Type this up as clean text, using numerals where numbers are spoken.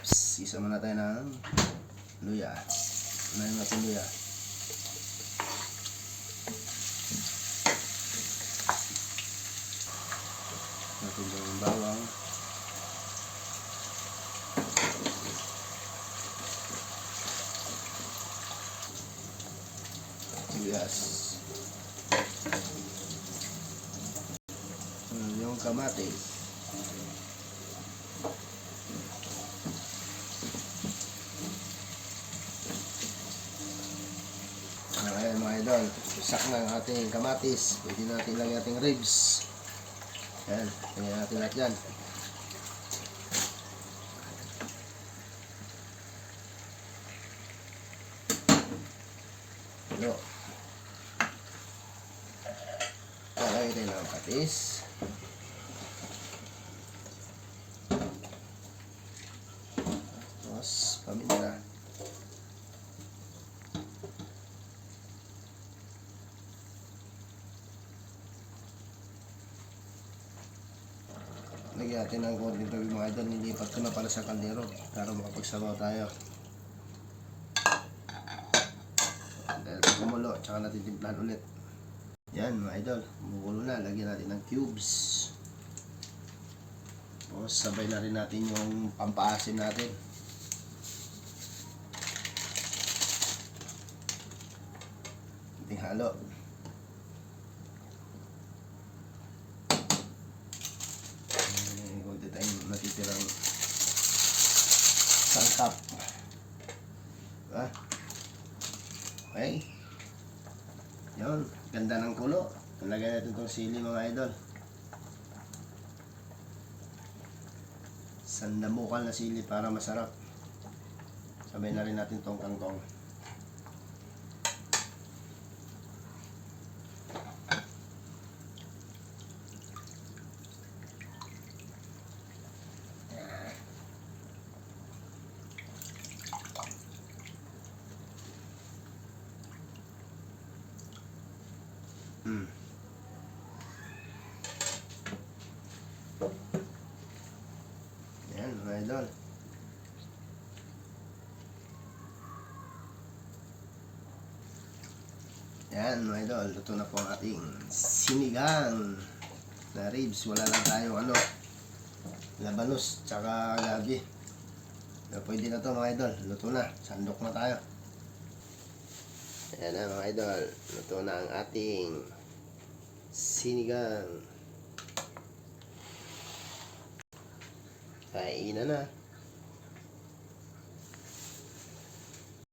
ribs. Isa muna tayo ng luya. Unahin natin luya. Natin yung bawang. Sibuyas. Yung kamatis. Ayan mga idol, isak na ang ating kamatis. Pwede natin lagyan ating ribs. Ayan, tingnan natin lahat yan. Ito. Lalagay tayo ng patis. Tapos, paminta. Lagyan natin ng konting tubig mga idol. Nilipat ko na pala sa kaldero para makapagsabaw tayo. Dahil kumulo, tsaka natin timplahan ulit. Yan mga idol, kumukulo na. Lagyan natin ng cubes. Tapos sabay na rin natin yung pampaasim natin. Ating halo. Kunti tayong natitirang sangkap. Diba? Okay. Yun, ganda ng kulo. Lagyan natin itong sili mga idol. Sandamukal na sili para masarap. Sabay na rin natin itong kangkong. Yan mga idol. Yan mga idol, luto na po ang ating sinigang na ribs. Wala lang tayong labanos tsaka gabi. Pero pwede na to mga idol, luto na, sandok na tayo. Yan na mga idol, luto na ang ating sinigang. Kainan na.